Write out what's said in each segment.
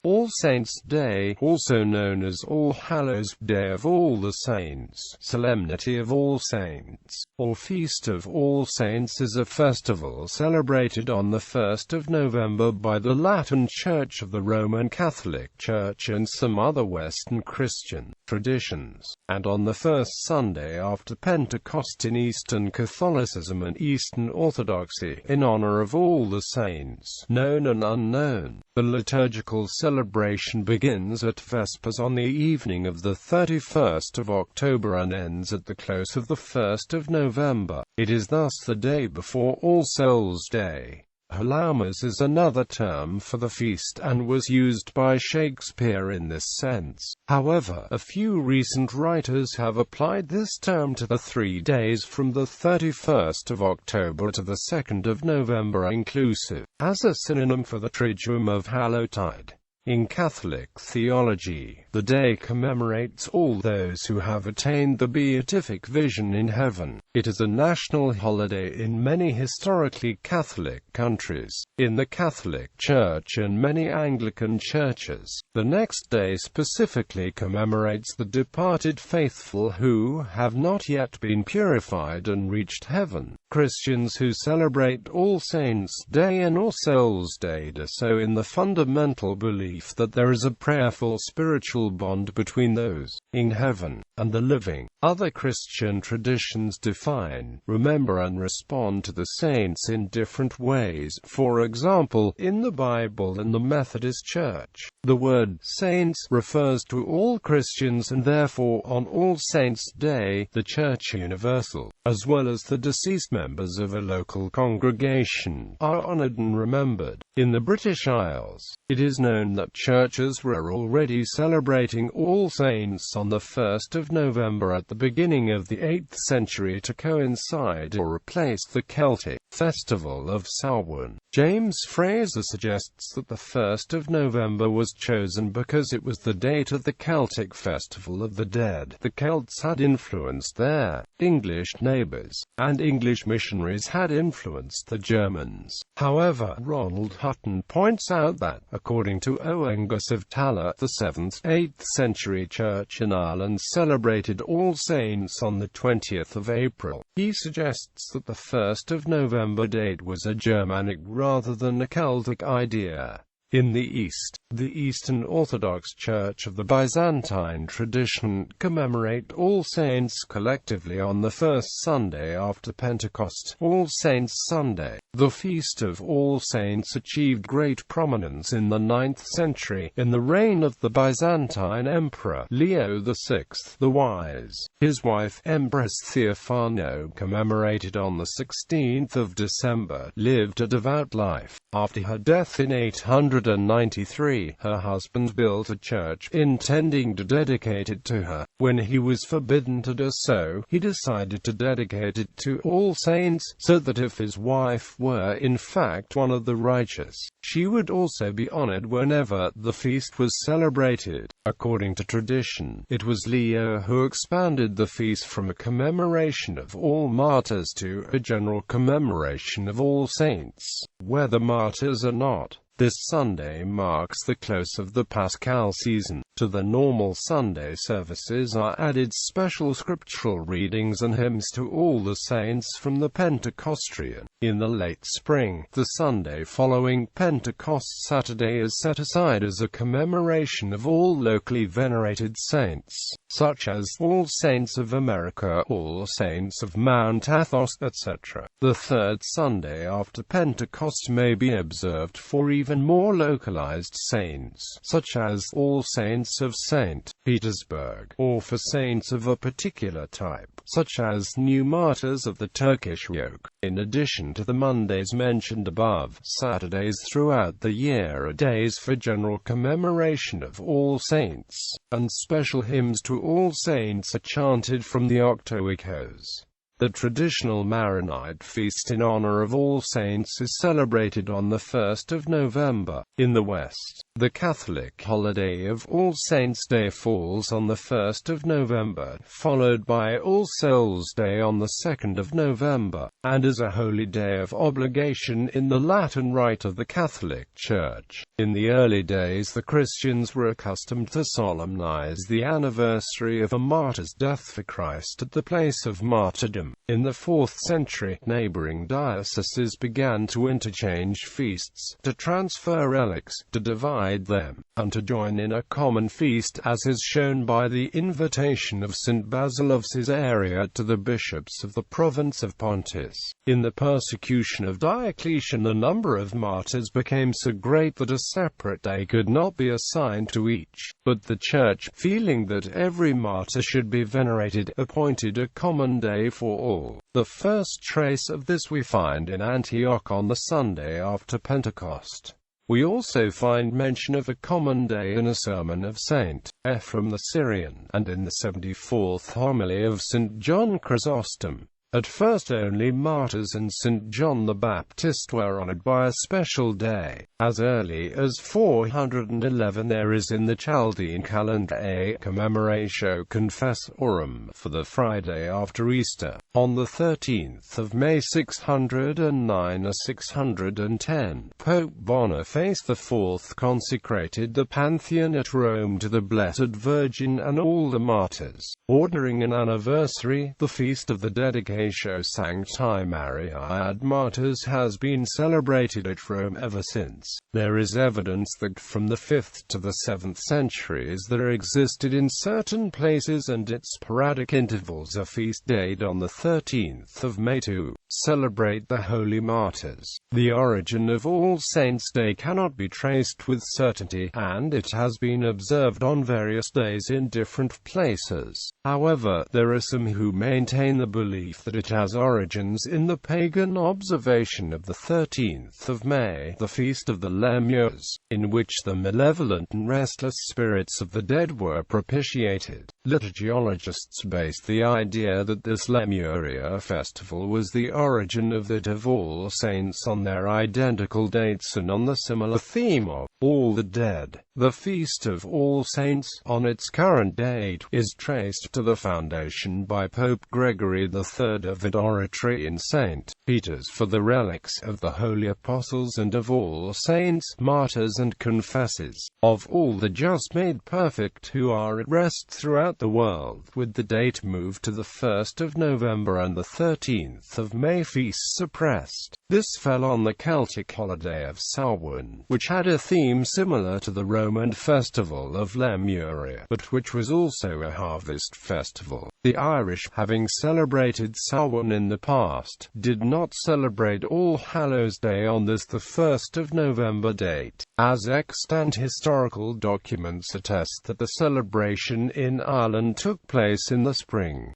All Saints' Day, also known as All Hallows, Day of All the Saints, Solemnity of All Saints, or Feast of All Saints, is a festival celebrated on the 1st of November by the Latin Church of the Roman Catholic Church and some other Western Christian traditions, and on the first Sunday after Pentecost in Eastern Catholicism and Eastern Orthodoxy, in honor of all the saints, known and unknown. The liturgical celebration begins at Vespers on the evening of the 31st of October and ends at the close of the 1st of November. It is thus the day before All Souls Day.Hallowmas is another term for the feast and was used by Shakespeare in this sense. However, a few recent writers have applied this term to the 3 days from the 31st of October to the 2nd of November inclusive, as a synonym for the Triduum of Hallowtide. In Catholic theology, the day commemorates all those who have attained the beatific vision in heaven. It is a national holiday in many historically Catholic countries. In the Catholic Church and many Anglican churches, the next day specifically commemorates the departed faithful who have not yet been purified and reached heaven. Christians who celebrate All Saints' Day and All Souls' Day do so in the fundamental belief that there is a prayerful spiritual bond between those in heaven and the living. Other Christian traditions define, remember and respond to the saints in different ways. For example, in the Bible and the Methodist Church, the word saints refers to all Christians, and therefore on All Saints' Day, the Church Universal, as well as the deceased members of a local congregation, are honored and remembered. In the British Isles, it is known that churches were already celebrating All Saints on the 1st of November at the beginning of the 8th century to coincide or replace the Celtic festival of Samhain. James Fraser suggests that the 1st of November was chosen because it was the date of the Celtic festival of the dead. The Celts had influenced their English neighbors, and English missionaries had influenced the Germans. However, Ronald Hutton points out that, according to Oengus of Tala, the 7th-8th century church in Ireland celebrated All Saints on the 20th of April. He suggests that the 1st of November date was a Germanic rather than a Celtic idea. In the East, the Eastern Orthodox Church of the Byzantine tradition commemorate All Saints collectively on the first Sunday after Pentecost, All Saints' Sunday. The Feast of All Saints achieved great prominence in the 9th century, in the reign of the Byzantine Emperor Leo VI the Wise. His wife, Empress Theophano, commemorated on the 16th of December, lived a devout life. After her death in 893, her husband built a church, intending to dedicate it to her. When he was forbidden to do so, he decided to dedicate it to All Saints, so that if his wife were in fact one of the righteous, she would also be honored whenever the feast was celebrated. According to tradition, it was Leo who expanded the feast from a commemoration of all martyrs to a general commemoration of all saints, whether martyrs or not. This Sunday marks the close of the Paschal season. To the normal Sunday services are added special scriptural readings and hymns to all the saints from the Pentecostrian. In the late spring, the Sunday following Pentecost Saturday is set aside as a commemoration of all locally venerated saints, such as All Saints of America, All Saints of Mount Athos, etc. The third Sunday after Pentecost may be observed for even more localized saints, such as All Saints of St. Petersburg, or for saints of a particular type, such as new martyrs of the Turkish yoke. In addition to the Mondays mentioned above, Saturdays throughout the year are days for general commemoration of all saints, and special hymns to all saints are chanted from the octoechos. The traditional Maronite feast in honor of All Saints is celebrated on the 1st of November. In the West, the Catholic holiday of All Saints' Day falls on the 1st of November, followed by All Souls' Day on the 2nd of November, and is a holy day of obligation in the Latin Rite of the Catholic Church. In the early days, the Christians were accustomed to solemnize the anniversary of a martyr's death for Christ at the place of martyrdom. In the 4th century, neighboring dioceses began to interchange feasts, to transfer relics, to divide them, and to join in a common feast, as is shown by the invitation of St. Basil of Caesarea to the bishops of the province of Pontus. In the persecution of Diocletian, the number of martyrs became so great that a separate day could not be assigned to each, but the Church, feeling that every martyr should be venerated, appointed a common day for all. The first trace of this we find in Antioch on the Sunday after Pentecost. We also find mention of a common day in a sermon of St. Ephrem the Syrian, and in the 74th homily of St. John Chrysostom. At first only martyrs and St. John the Baptist were honored by a special day. As early as 411 there is in the Chaldean calendar a commemoratio confessorum for the Friday after Easter. On the 13th of May 609 or 610, Pope Boniface IV consecrated the Pantheon at Rome to the Blessed Virgin and all the martyrs, ordering an anniversary, the Feast of the Dedication Sancti Mariae ad Martyrs, has been celebrated at Rome ever since. There is evidence that from the 5th to the 7th centuries there existed in certain places and at sporadic intervals a feast day on the 13th of May to celebrate the holy martyrs. The origin of All Saints' Day cannot be traced with certainty, and it has been observed on various days in different places. However, there are some who maintain the belief that it has origins in the pagan observation of the 13th of May, the feast of the Lemures, in which the malevolent and restless spirits of the dead were propitiated. Liturgiologists based the idea that this Lemuria festival was the origin of that of All Saints on their identical dates and on the similar theme of all the dead. The Feast of All Saints, on its current date, is traced to the foundation by Pope Gregory III of an oratory in St. Peter's for the relics of the holy apostles and of all saints, martyrs and confessors, of all the just made perfect who are at rest throughout the world, with the date moved to the 1st of November and the 13th of May feasts suppressed. This fell on the Celtic holiday of Samhain, which had a theme similar to the Roman festival of Lemuria, but which was also a harvest festival. The Irish, having celebrated Samhain in the past, did not celebrate All Hallows Day on this the 1st of November date, as extant historical documents attest that the celebration in Ireland took place in the spring.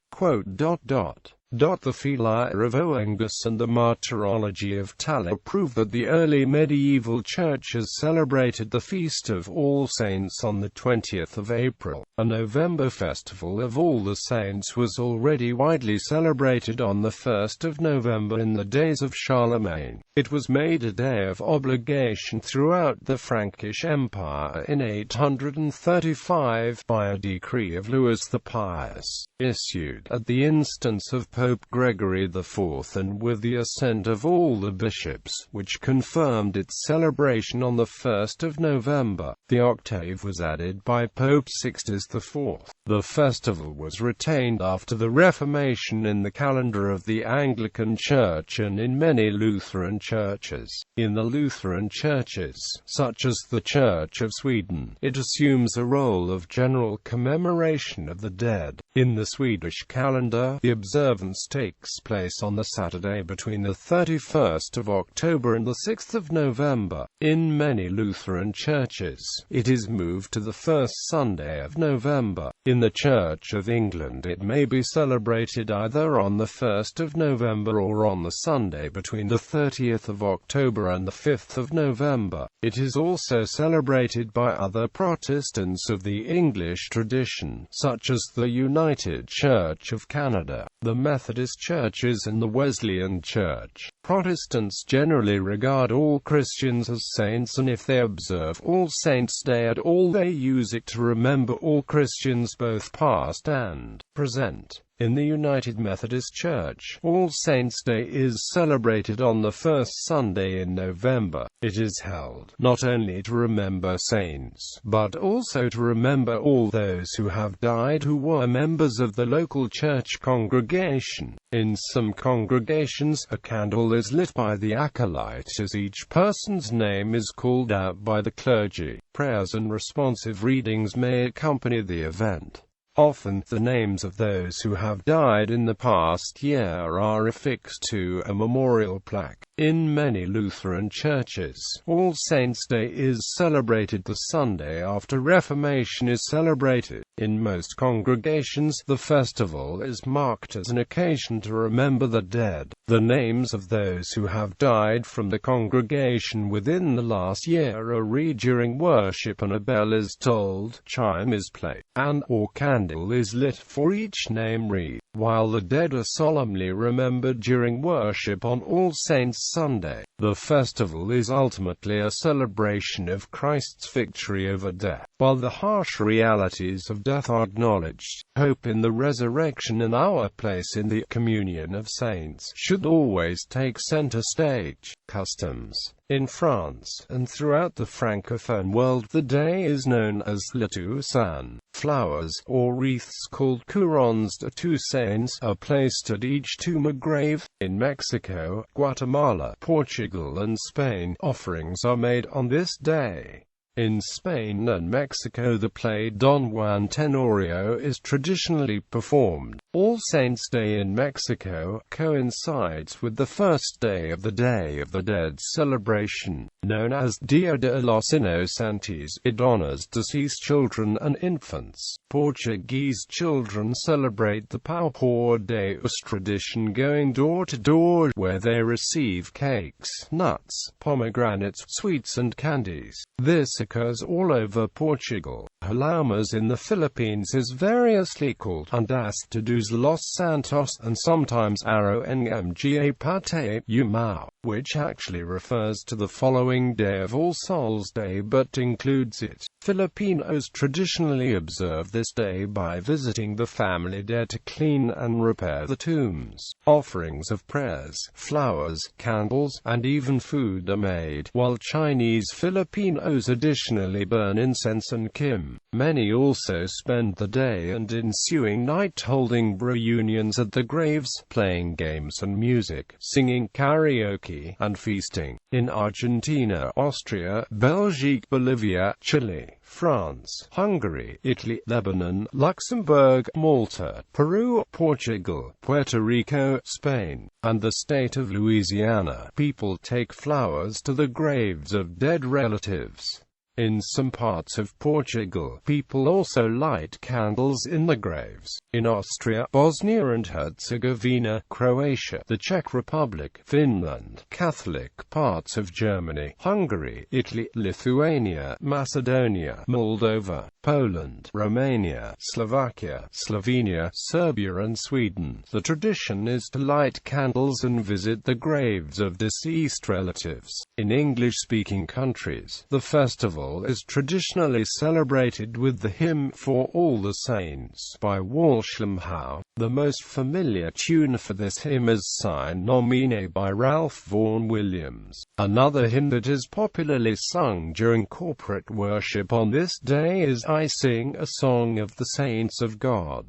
The Philia of Oengus and the Martyrology of Tala prove that the early medieval churches celebrated the Feast of All Saints on the 20th of April. A November festival of All the Saints was already widely celebrated on the 1st of November in the days of Charlemagne. It was made a day of obligation throughout the Frankish Empire in 835 by a decree of Louis the Pious, issued at the instance of Pope Gregory IV and with the assent of all the bishops, which confirmed its celebration on the 1st of November. The octave was added by Pope Sixtus IV. The festival was retained after the Reformation in the calendar of the Anglican Church and in many Lutheran churches. In the Lutheran churches, such as the Church of Sweden, it assumes a role of general commemoration of the dead. In the Swedish calendar, the observance takes place on the Saturday between the 31st of October and the 6th of November. In many Lutheran churches, it is moved to the first Sunday of November. In the Church of England it may be celebrated either on the 1st of November or on the Sunday between the 30th of October and the 5th of November. It is also celebrated by other Protestants of the English tradition, such as the United Church of Canada, the Methodist churches and the Wesleyan Church. Protestants generally regard all Christians as saints, and if they observe All Saints' Day at all, they use it to remember all Christians, both past and present. In the United Methodist Church, All Saints' Day is celebrated on the first Sunday in November. It is held not only to remember saints, but also to remember all those who have died who were members of the local church congregation. In some congregations, a candle is lit by the acolyte as each person's name is called out by the clergy. Prayers and responsive readings may accompany the event. Often, the names of those who have died in the past year are affixed to a memorial plaque. In many Lutheran churches, All Saints' Day is celebrated the Sunday after Reformation is celebrated. In most congregations, the festival is marked as an occasion to remember the dead. The names of those who have died from the congregation within the last year are read during worship, and a bell is tolled, chime is played, and/or candle is lit for each name read, while the dead are solemnly remembered during worship on All Saints' Sunday. The festival is ultimately a celebration of Christ's victory over death. While the harsh realities of death are acknowledged, hope in the resurrection and our place in the communion of saints should always take center stage. Customs. In France, and throughout the Francophone world, the day is known as Le Toussaint. Flowers, or wreaths called couronnes de Toussaint, are placed at each tomb or grave. In Mexico, Guatemala, Portugal and Spain, offerings are made on this day. In Spain and Mexico, the play Don Juan Tenorio is traditionally performed. All Saints' Day in Mexico coincides with the first day of the Day of the Dead celebration, known as Dia de los Inocentes. It honors deceased children and infants. Portuguese children celebrate the Pau por Deus tradition, going door to door, where they receive cakes, nuts, pomegranates, sweets and candies. This occurs all over Portugal. Hallowmas in the Philippines is variously called Untitled de los Santos, and sometimes Araw ng Mga Patay, Umao, which actually refers to the following day of All Souls Day but includes it. Filipinos traditionally observe this day by visiting the family dead to clean and repair the tombs. Offerings of prayers, flowers, candles, and even food are made, while Chinese Filipinos additionally burn incense and kim. Many also spend the day and ensuing night holding reunions at the graves, playing games and music, singing karaoke, and feasting. In Argentina, Austria, Belgium, Bolivia, Chile, France, Hungary, Italy, Lebanon, Luxembourg, Malta, Peru, Portugal, Puerto Rico, Spain, and the state of Louisiana, people take flowers to the graves of dead relatives. In some parts of Portugal, people also light candles in the graves. In Austria, Bosnia and Herzegovina, Croatia, the Czech Republic, Finland, Catholic parts of Germany, Hungary, Italy, Lithuania, Macedonia, Moldova, Poland, Romania, Slovakia, Slovenia, Serbia and Sweden, the tradition is to light candles and visit the graves of deceased relatives. In English-speaking countries, the festival is traditionally celebrated with the hymn For All the Saints by Walsham Howe. The most familiar tune for this hymn is Sign Nomine by Ralph Vaughan Williams. Another hymn that is popularly sung during corporate worship on this day is I Sing a Song of the Saints of God.